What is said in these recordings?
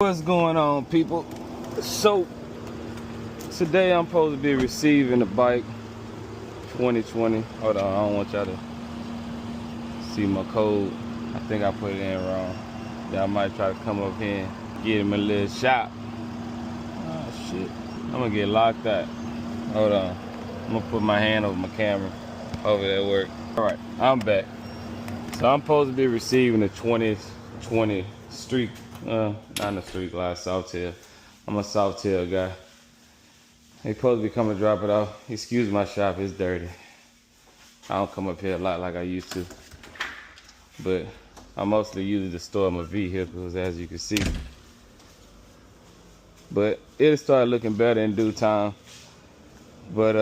What's going on, people? So today I'm supposed to be receiving the bike 2020. Hold on, I don't want y'all to see my code. I think I put it in wrong. Y'all might try to come up here and get him a little shot. Oh shit, I'm gonna get locked out. Hold on, I'm gonna put my hand over my camera. Over that work. All right, I'm back. So I'm supposed to be receiving the 2020 street, not the street glass, Softail. I'm a Softail guy. They supposed to be coming to drop it off. Excuse my shop, it's dirty. I don't come up here a lot like I used to. But I mostly use it to store my vehicles, as you can see. But it'll start looking better in due time. But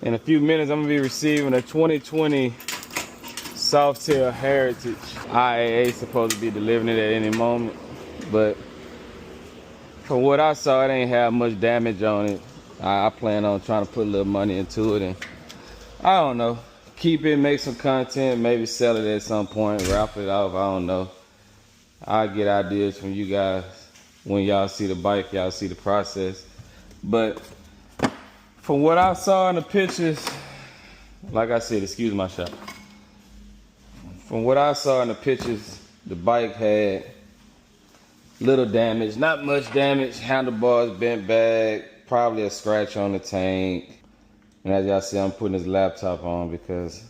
in a few minutes, I'm gonna be receiving a 2020 Softail Heritage. IAA supposed to be delivering it at any moment, but from what I saw, it ain't have much damage on it. I plan on trying to put a little money into it, and I don't know, keep it, make some content, maybe sell it at some point, wrap it off. I don't know. I get ideas from you guys when y'all see the bike, y'all see the process. But from what I saw in the pictures, like I said, excuse my shot. From what I saw in the pictures, the bike had little damage, not much damage. Handlebars bent back, probably a scratch on the tank. And as y'all see, I'm putting this laptop on because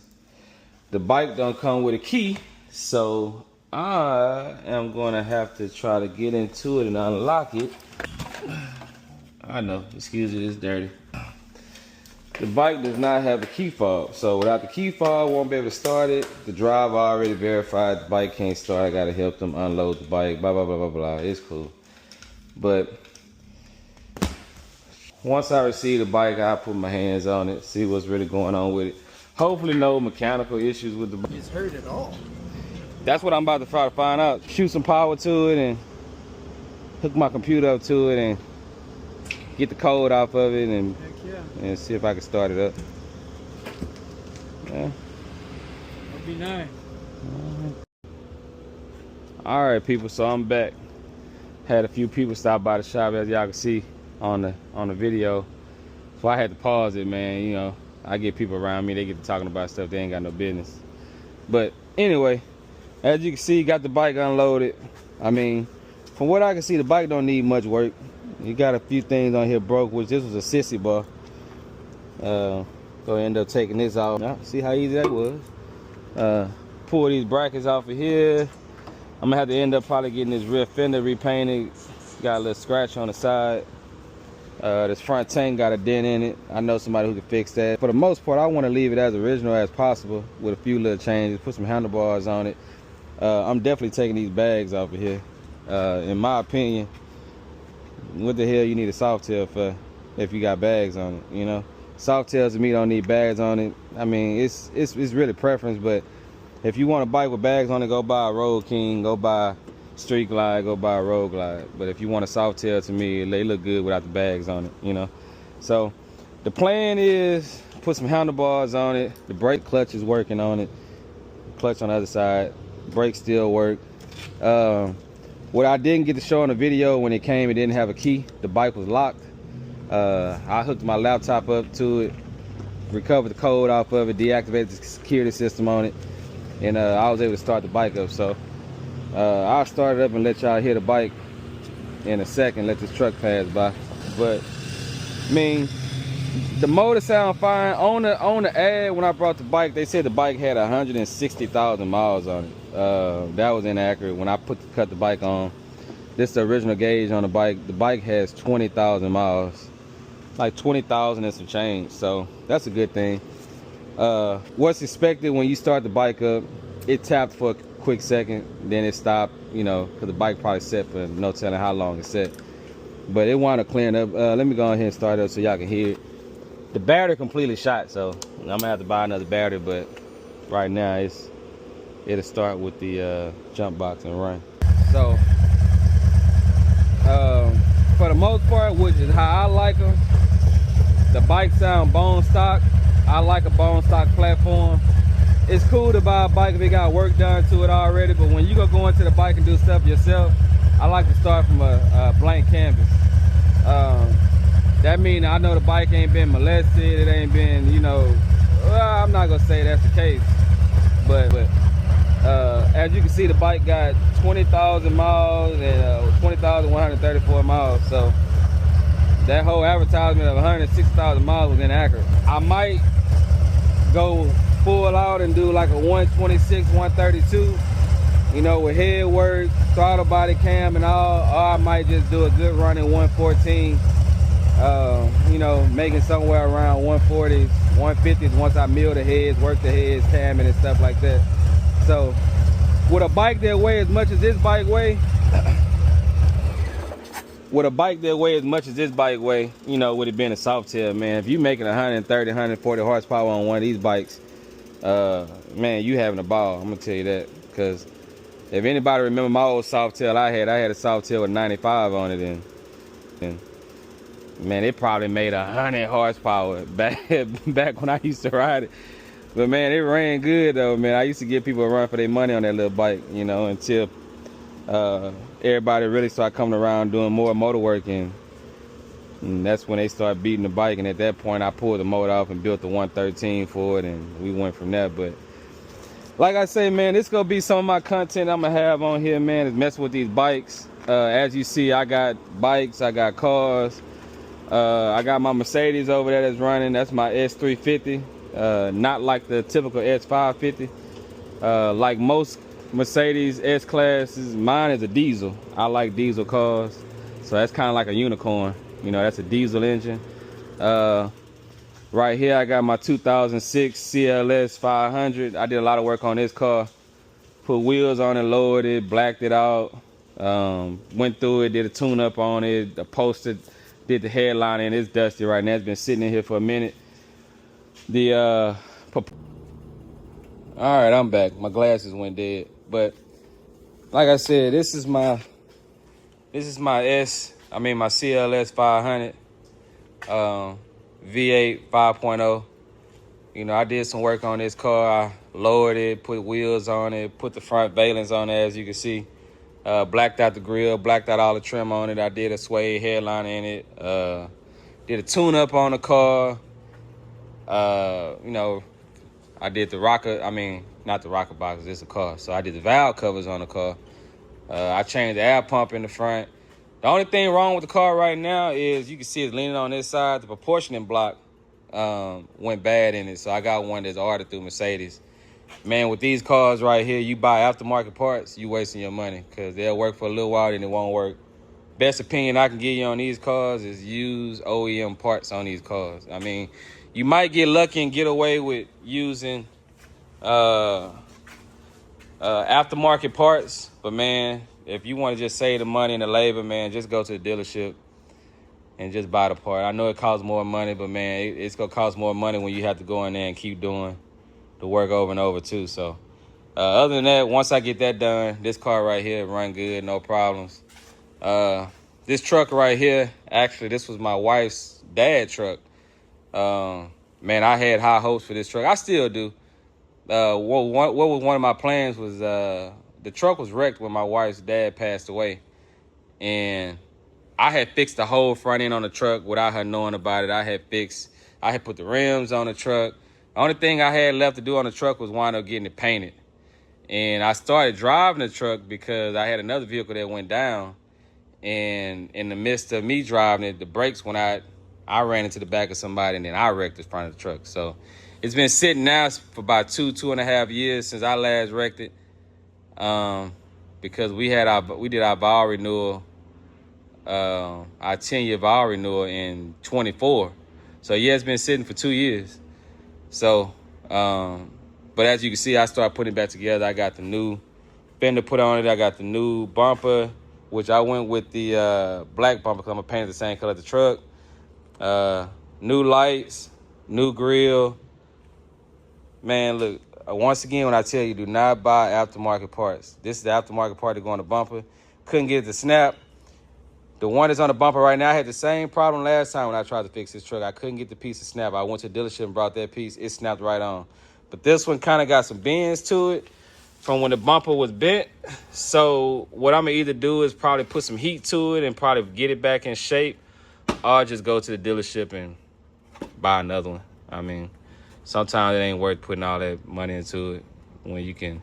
the bike don't come with a key. So I am gonna have to try to get into it and unlock it. I know, excuse it, it's dirty. The bike does not have a key fob, so without the key fob, I won't be able to start it. The driver already verified the bike can't start. I gotta help them unload the bike, blah, blah, blah, blah, blah. It's cool. But once I receive the bike, I'll put my hands on it, see what's really going on with it. Hopefully no mechanical issues with the bike. It's hurt at all. That's what I'm about to try to find out. Shoot some power to it and hook my computer up to it and get the code off of it and and see if I can start it up. Yeah. That'd be nice. All right, people. So I'm back. Had a few people stop by the shop, as y'all can see on the video. So I had to pause it, man. You know, I get people around me. They get to talking about stuff they ain't got no business. But anyway, as you can see, got the bike unloaded. I mean, from what I can see, the bike don't need much work. You got a few things on here broke, which this was a sissy bar. Gonna end up taking this out. Now, see how easy that was. Pull these brackets off of here. I'm gonna have to end up probably getting this rear fender repainted. Got a little scratch on the side. This front tank got a dent in it. I know somebody who can fix that. For the most part, I want to leave it as original as possible with a few little changes. Put some handlebars on it. I'm definitely taking these bags off of here. In my opinion, what the hell you need a Softail for if you got bags on it, you know? Softails to me don't need bags on it. I mean, it's really preference, but if you want a bike with bags on it, go buy a Road King, go buy Street Glide, go buy a Road Glide. But if you want a Softail, to me, they look good without the bags on it, you know? So the plan is put some handlebars on it. The brake clutch is working on it. Clutch on the other side. Brakes still work. What I didn't get to show in the video, when it came, it didn't have a key. The bike was locked. I hooked my laptop up to it, recovered the code off of it, deactivated the security system on it, and I was able to start the bike up. So I'll start it up and let y'all hear the bike in a second, let this truck pass by. But I mean, the motor sound fine. On the ad when I brought the bike, they said the bike had 160,000 miles on it. That was inaccurate. When I cut the bike on, this is the original gauge on the bike. The bike has 20,000 miles, like 20,000 and some change. So that's a good thing. What's expected when you start the bike up, it tapped for a quick second, then it stopped, you know, because the bike probably set for no telling how long it set. But it wound up clearing up. Let me go ahead and start it up so y'all can hear it. The battery completely shot, so I'm gonna have to buy another battery, but right now it'll start with the jump box and run. So for the most part, which is how I like them, the bike sound bone stock. I like a bone stock platform. It's cool to buy a bike if it got work done to it already, but when you go into the bike and do stuff yourself, I like to start from a blank canvas. That means I know the bike ain't been molested. It ain't been, you know, well, I'm not gonna say that's the case, but as you can see, the bike got 20,000 miles and 20,134 miles. So that whole advertisement of 160,000 miles was inaccurate. I might go full out and do like a 126, 132, you know, with head work, throttle, body cam, and all. Or I might just do a good run in 114. You know, making somewhere around 140s, 150s once I mill the heads, work the heads, cam it and stuff like that. So with a bike that weighs as much as this bike weigh, you know, with it being a Softail, man, if you making 130, 140 horsepower on one of these bikes, man, you having a ball. I'm gonna tell you that, because if anybody remember my old Softail I had a Softail with 95 on it, and man, it probably made 100 horsepower back when I used to ride it. But man, it ran good though, man. I used to give people a run for their money on that little bike, you know, until everybody really started coming around doing more motor work, and that's when they started beating the bike. And at that point, I pulled the motor off and built the 113 for it, and we went from there. But like I say, man, this gonna be some of my content I'm gonna have on here, man, is messing with these bikes. As you see, I got bikes, I got cars. I got my Mercedes over there that's running. That's my S350. Not like the typical S550. Like most Mercedes S-classes, mine is a diesel. I like diesel cars. So that's kind of like a unicorn. You know, that's a diesel engine. Right here, I got my 2006 CLS 500. I did a lot of work on this car. Put wheels on it, lowered it, blacked it out. Went through it, did a tune-up on it, posted, did the headline, and it's dusty right now. It's been sitting in here for a minute. All right, I'm back. My glasses went dead. But like I said, this is my my CLS 500 V8 5.0. You know, I did some work on this car. I lowered it, put wheels on it, put the front valence on it, as you can see. Blacked out the grill, blacked out all the trim on it. I did a suede headliner in it. Did a tune-up on the car. You know, I did the rocker, not the rocker boxes, it's a car. So I did the valve covers on the car. I changed the air pump in the front. The only thing wrong with the car right now is, you can see it's leaning on this side. The proportioning block went bad in it. So I got one that's ordered through Mercedes. Man, with these cars right here, you buy aftermarket parts, you wasting your money, because they'll work for a little while, then it won't work. Best opinion I can give you on these cars is use OEM parts on these cars. I mean, you might get lucky and get away with using aftermarket parts, but man, if you want to just save the money and the labor, man, just go to the dealership and just buy the part. I know it costs more money, but man, it's gonna cost more money when you have to go in there and keep doing the work over and over too. So other than that, once I get that done, this car right here run good, no problems. This truck right here, actually, this was my wife's dad truck. Man, I had high hopes for this truck. I still do. What was one of my plans was, the truck was wrecked when my wife's dad passed away, and I had fixed the whole front end on the truck without her knowing about it. I had put the rims on the truck. The only thing I had left to do on the truck was wind up getting it painted. And I started driving the truck because I had another vehicle that went down. And in the midst of me driving it, the brakes went out. I ran into the back of somebody, and then I wrecked the front of the truck. So it's been sitting now for about 2.5 years since I last wrecked it. Because we did our vow renewal, our 10-year vow renewal in 24. So yeah, it's been sitting for 2 years. So, but as you can see, I started putting it back together. I got the new fender put on it. I got the new bumper, which I went with the black bumper because I'm going to paint it the same color as the truck. New lights, new grill. Man, look, once again, when I tell you, do not buy aftermarket parts. This is the aftermarket part to go on the bumper. Couldn't get it to snap. The one that's on the bumper right now, I had the same problem last time when I tried to fix this truck. I couldn't get the piece to snap. I went to the dealership and brought that piece. It snapped right on. But this one kind of got some bends to it. from when the bumper was bent. So what I'm gonna either do is probably put some heat to it and probably get it back in shape, or just go to the dealership and buy another one. I mean, sometimes it ain't worth putting all that money into it when you can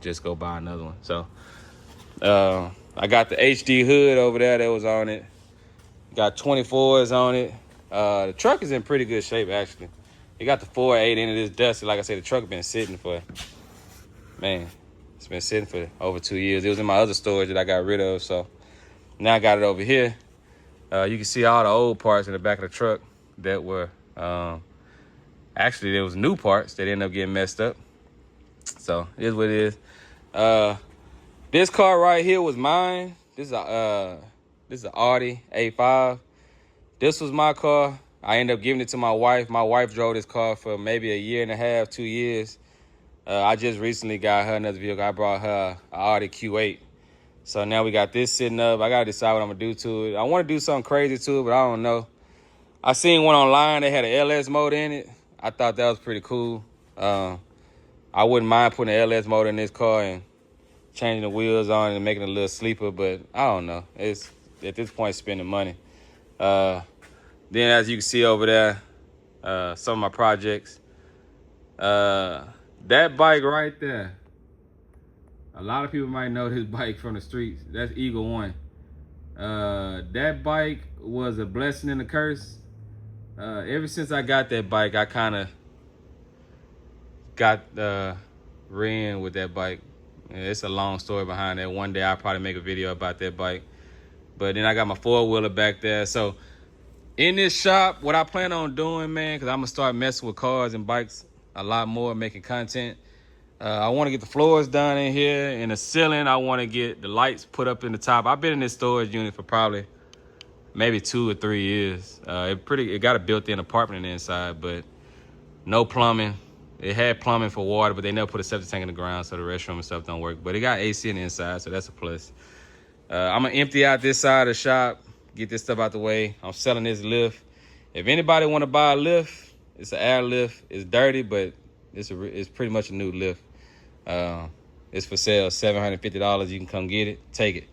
just go buy another one. So I got the HD hood over there that was on it. Got 24s on it. The truck is in pretty good shape, actually. It got the 4.8 in it. It's dusty. Like I said, the truck been sitting for, man, it's been sitting for over 2 years. It was in my other storage that I got rid of, so now I got it over here. You can see all the old parts in the back of the truck that were, actually, there was new parts that ended up getting messed up. So, it is what it is. This car right here was mine. This is an Audi A5. This was my car. I ended up giving it to my wife. My wife drove this car for maybe a year and a half, 2 years. I just recently got her another vehicle. I brought her an Audi Q8. So now we got this sitting up. I got to decide what I'm going to do to it. I want to do something crazy to it, but I don't know. I seen one online. They had an LS motor in it. I thought that was pretty cool. I wouldn't mind putting an LS motor in this car and changing the wheels on it and making it a little sleeper, but I don't know. It's at this point spending money. Then as you can see over there, some of my projects. That bike right there, a lot of people might know this bike from the streets. That's Eagle One. That bike was a blessing and a curse. Ever since I got that bike, I kind of got ran with that bike. It's a long story behind that. One day I'll probably make a video about that bike. But then I got my four-wheeler back there. So in this shop, what I plan on doing, man, because I'm going to start messing with cars and bikes a lot more, making content. I want to get the floors done in here. In the ceiling, I want to get the lights put up in the top. I've been in this storage unit for probably maybe 2 or 3 years. It got a built-in apartment in the inside, but no plumbing. It had plumbing for water, but they never put a septic tank in the ground, so the restroom and stuff don't work. But it got AC in the inside, so that's a plus. I'm going to empty out this side of the shop, get this stuff out the way. I'm selling this lift. If anybody want to buy a lift, it's an air lift. It's dirty, but it's pretty much a new lift. It's for sale, $750. You can come get it, take it.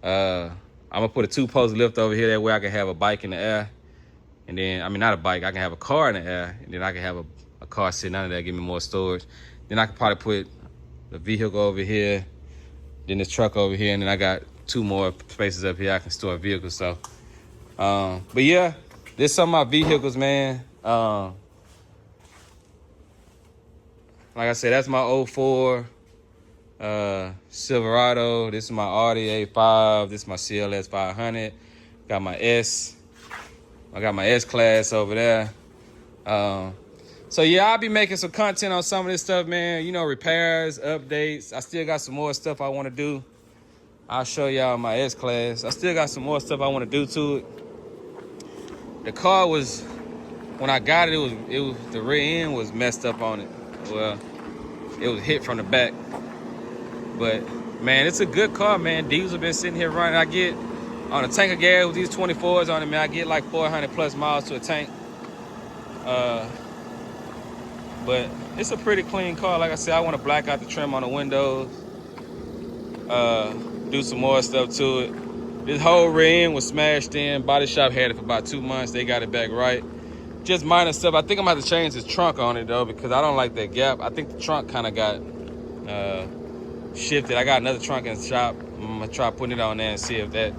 I'm going to put a 2-post lift over here. That way I can have a bike in the air. And then, I mean, not a bike. I can have a car in the air. And then I can have a car sitting under there, give me more storage. Then I can probably put the vehicle over here, then this truck over here, and then I got 2 more spaces up here I can store vehicles. So, but yeah, this some of my vehicles, man. Like I said, that's my 04 Silverado. This is my Audi A5. This is my CLS 500. Got my S. I got my S-Class over there. So yeah, I'll be making some content on some of this stuff, man. You know, repairs, updates. I still got some more stuff I want to do. I'll show y'all my S-Class. I still got some more stuff I want to do to it. The car was, when I got it, it was the rear end was messed up on it. Well, it was hit from the back. But man, it's a good car, man. Diesel been sitting here running. I get on a tank of gas with these 24s on it, man. I get like 400 plus miles to a tank. But it's a pretty clean car. Like I said, I want to black out the trim on the windows. Do some more stuff to it. This whole rear end was smashed in. Body shop had it for about 2 months. They got it back right. Just minor stuff. I think I'm going to have to change this trunk on it, though, because I don't like that gap. I think the trunk kind of got shifted. I got another trunk in the shop. I'm going to try putting it on there and see if that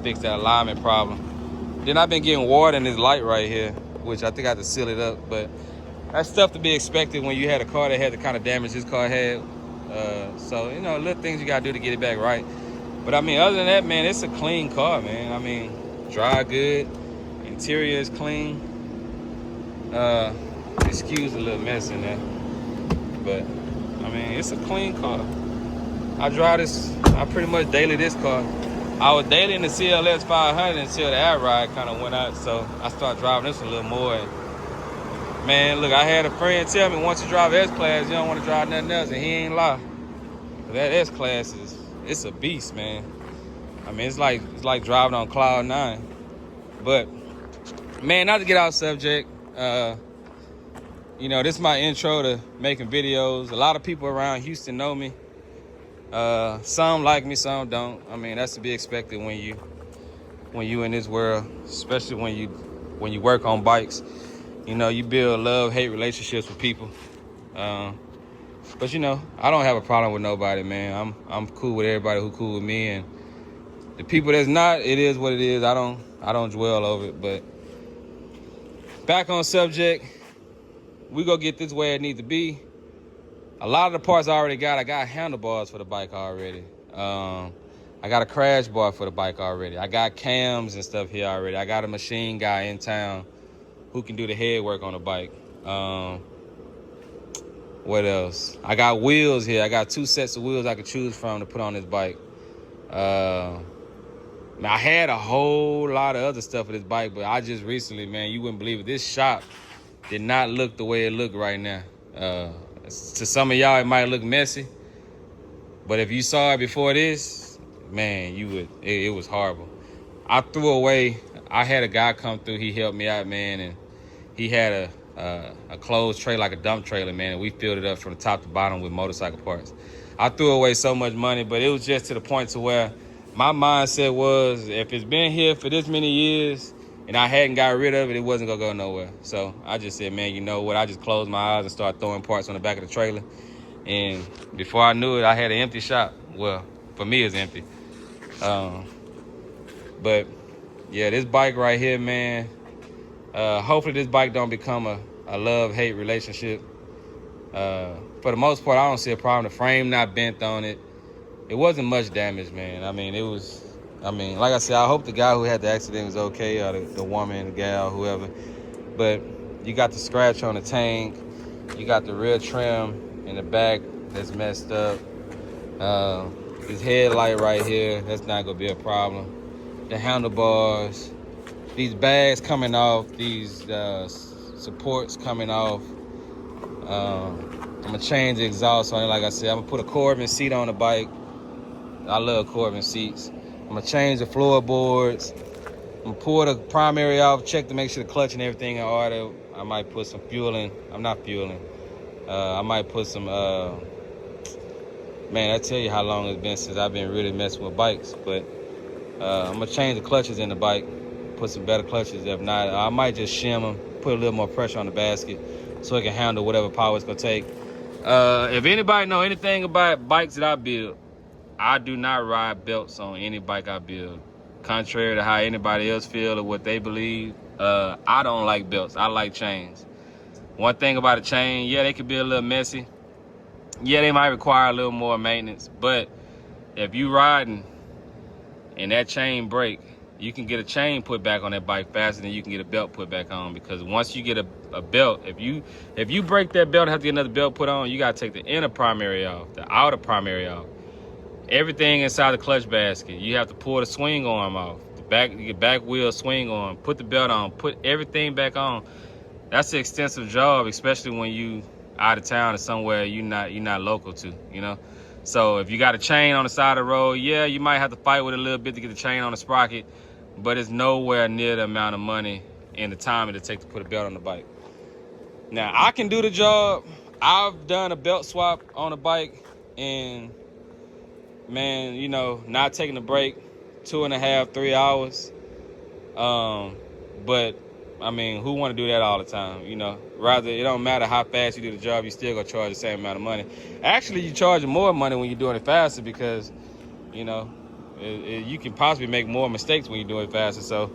fixes that alignment problem. Then I've been getting water in this light right here, which I think I have to seal it up. But that's stuff to be expected when you had a car that had the kind of damage this car had. So, you know, little things you got to do to get it back right. But, I mean, other than that, man, it's a clean car, man. I mean, dry good. Interior is clean. Excuse a little mess in there. But, I mean, it's a clean car. I drive this, I pretty much daily this car. I was daily in the CLS 500 until the air ride kind of went out. So, I started driving this a little more. And, man, look, I had a friend tell me once you drive S-Class, you don't want to drive nothing else. And he ain't lie. That S-Class it's a beast, man. I mean, it's like driving on cloud 9. But, man, not to get off subject, you know, this is my intro to making videos. A lot of people around Houston know me. Some like me, some don't. I mean, that's to be expected when you in this world, especially when you work on bikes. You know, you build love-hate relationships with people. But you know, I don't have a problem with nobody, man. I'm cool with everybody who cool with me, and the people that's not, it is what it is. I don't dwell over it. But back on subject, we go get this where it needs to be. A lot of the parts I already got. I got handlebars for the bike already. I got a crash bar for the bike already. I got cams and stuff here already. I got a machine guy in town who can do the head work on the bike. What else? I got wheels here. I got 2 sets of wheels I could choose from to put on this bike. I had a whole lot of other stuff for this bike, but I just recently, man, you wouldn't believe it. This shop did not look the way it look right now. To some of y'all, it might look messy, but if you saw it before this, man, you would. It was horrible. I threw away. I had a guy come through. He helped me out, man, and he had a closed trailer, like a dump trailer, man, and we filled it up from the top to bottom with motorcycle parts. I threw away so much money, but it was just to the point to where my mindset was, if it's been here for this many years and I hadn't got rid of it, it wasn't gonna go nowhere. So I just said, man, you know what? I just closed my eyes and started throwing parts on the back of the trailer. And before I knew it, I had an empty shop. Well, for me, it's empty. But yeah, this bike right here, man, hopefully this bike don't become a love-hate relationship. For the most part, I don't see a problem. The frame not bent on it. It wasn't much damage, man. I mean, like I said, I hope the guy who had the accident was okay, or the woman, the gal, whoever. But you got the scratch on the tank. You got the rear trim in the back that's messed up. This headlight right here, that's not gonna be a problem. The handlebars, these bags coming off, these supports coming off. I'm gonna change the exhaust on it. Like I said, I'm gonna put a Corbin seat on the bike. I love Corbin seats. I'm gonna change the floorboards. I'm gonna pull the primary off, check to make sure the clutch and everything in order. I might put some fueling. I'm not fueling. I might put some, man, I tell you how long it's been since I've been really messing with bikes. But I'm gonna change the clutches in the bike, put some better clutches. If not, I might just shim them, put a little more pressure on the basket so it can handle whatever power it's gonna take. If anybody know anything about bikes that I build, I do not ride belts on any bike I build. Contrary to how anybody else feel or what they believe, I don't like belts. I like chains. One thing about a chain, yeah, they could be a little messy. Yeah, they might require a little more maintenance. But if you riding and that chain break, you can get a chain put back on that bike faster than you can get a belt put back on. Because once you get a belt, if you break that belt and have to get another belt put on, you gotta take the inner primary off, the outer primary off. Everything inside the clutch basket. You have to pull the swing arm off, the back wheel swing arm, put the belt on, put everything back on. That's an extensive job, especially when you out of town or somewhere you're not local to, you know. So if you got a chain on the side of the road, yeah, you might have to fight with it a little bit to get the chain on the sprocket, but it's nowhere near the amount of money and the time it'll take to put a belt on the bike. Now, I can do the job. I've done a belt swap on a bike, and man, you know, not taking a break, 2.5, 3 hours. But I mean, who want to do that all the time? You know, rather, it don't matter how fast you do the job, you still gonna charge the same amount of money. Actually, you charge more money when you're doing it faster because, you know, you can possibly make more mistakes when you're doing it faster. So,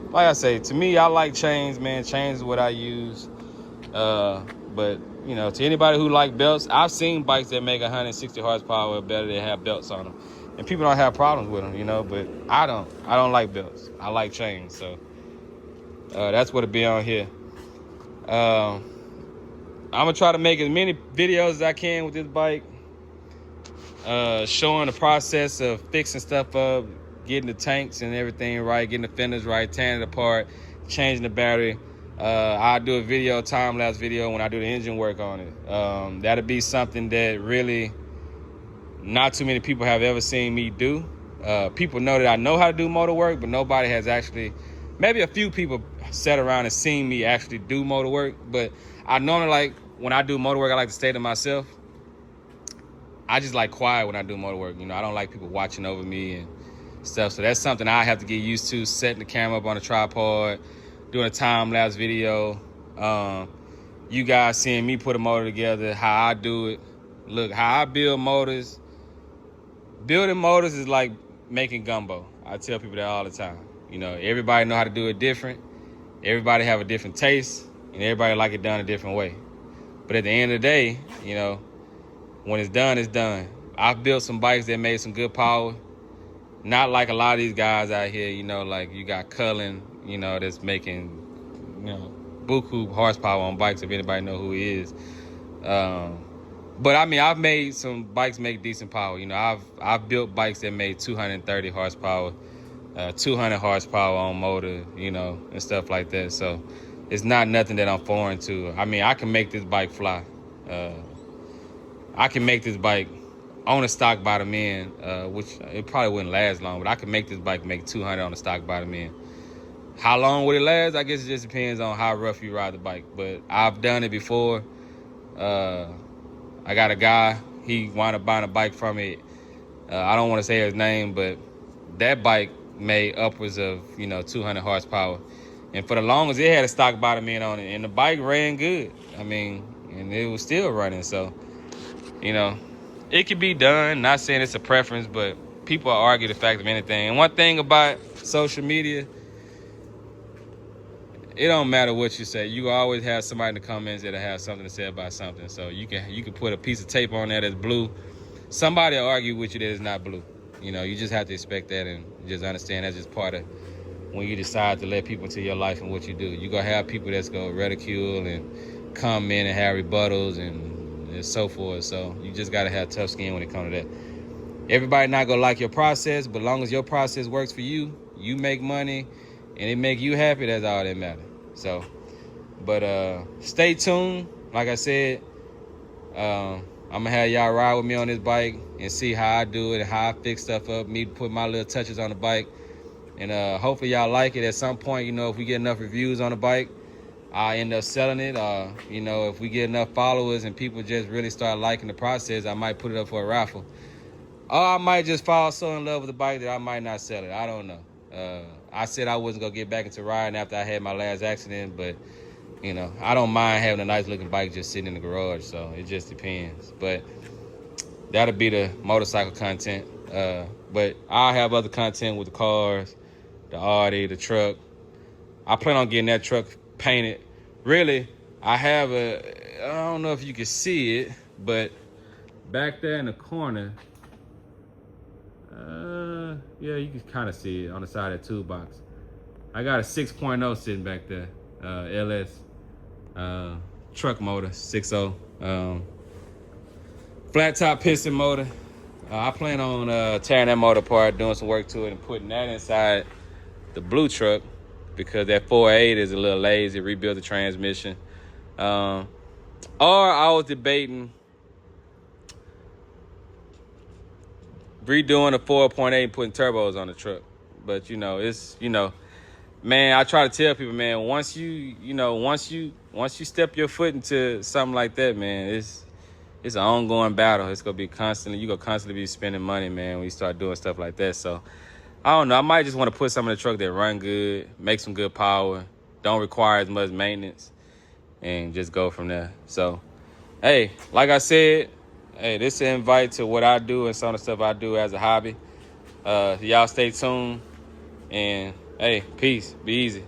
like I say, to me, I like chains, man. Chains is what I use. But you know, to anybody who like belts, I've seen bikes that make 160 horsepower or better that have belts on them, and people don't have problems with them, you know. But I don't like belts. I like chains, so that's what it be on here. I'm gonna try to make as many videos as I can with this bike, showing the process of fixing stuff up, getting the tanks and everything right, getting the fenders right, tearing it apart, changing the battery. I'll do a video, time-lapse video when I do the engine work on it. That'll be something that really not too many people have ever seen me do. People know that I know how to do motor work, but nobody has actually, maybe a few people sat around and seen me actually do motor work. But I normally, like, when I do motor work, I like to stay to myself. I just like quiet when I do motor work. You know, I don't like people watching over me and stuff. So that's something I have to get used to, setting the camera up on a tripod, doing a time-lapse video. You guys seeing me put a motor together, how I do it. Look, how I build motors. Building motors is like making gumbo. I tell people that all the time. You know, everybody know how to do it different. Everybody have a different taste, and everybody like it done a different way. But at the end of the day, you know, when it's done, it's done. I've built some bikes that made some good power. Not like a lot of these guys out here, you know, like you got Cullen, you know, that's making, you know, buku horsepower on bikes, if anybody know who he is. But I mean, I've made some bikes make decent power. You know, I've built bikes that made 230 horsepower, 200 horsepower on motor, you know, and stuff like that. So it's not nothing that I'm foreign to. I mean, I can make this bike fly. I can make this bike on a stock bottom end, which it probably wouldn't last long, but I can make this bike make 200 on a stock bottom end. How long would it last? I guess it just depends on how rough you ride the bike. But I've done it before. I got a guy, he wound up buying a bike from me. I don't want to say his name, but that bike made upwards of, you know, 200 horsepower. And for the longest, it had a stock bottom end on it, and the bike ran good. I mean, and it was still running. So, you know, it could be done. Not saying it's a preference, but people argue the fact of anything. And one thing about social media, it don't matter what you say. You always have somebody in the comments that'll have something to say about something. So you can put a piece of tape on there that's blue. Somebody will argue with you that it's not blue. You know, you just have to expect that and just understand that's just part of when you decide to let people into your life and what you do. You're going to have people that's going to ridicule and comment and have rebuttals and so forth. So you just got to have tough skin when it comes to that. Everybody not going to like your process, but as long as your process works for you, you make money, and it make you happy, that's all that matters. So, but stay tuned. Like I said, I'm going to have y'all ride with me on this bike and see how I do it and how I fix stuff up, me put my little touches on the bike. And hopefully y'all like it. At some point, you know, if we get enough reviews on the bike, I end up selling it. You know, if we get enough followers and people just really start liking the process, I might put it up for a raffle. Or I might just fall so in love with the bike that I might not sell it. I don't know. I said I wasn't going to get back into riding after I had my last accident, but, you know, I don't mind having a nice-looking bike just sitting in the garage, so it just depends. But that'll be the motorcycle content. But I'll have other content with the cars, the Audi, the truck. I plan on getting that truck painted. Really, I don't know if you can see it, but back there in the corner, yeah, you can kind of see it on the side of that toolbox. I got a 6.0 sitting back there, LS truck motor, 6.0, flat top piston motor. I plan on tearing that motor apart, doing some work to it, and putting that inside the blue truck because that 4.8 is a little lazy. Rebuild the transmission. Or I was debating redoing a 4.8 and putting turbos on the truck. But, you know, it's, you know, man, I try to tell people, man, once you step your foot into something like that, man, it's an ongoing battle. It's going to be constantly, you're going to constantly be spending money, man, when you start doing stuff like that. So, I don't know. I might just want to put some in the truck that run good, make some good power, don't require as much maintenance, and just go from there. So, hey, like I said, hey, this is an invite to what I do and some of the stuff I do as a hobby. Y'all stay tuned. And, hey, peace. Be easy.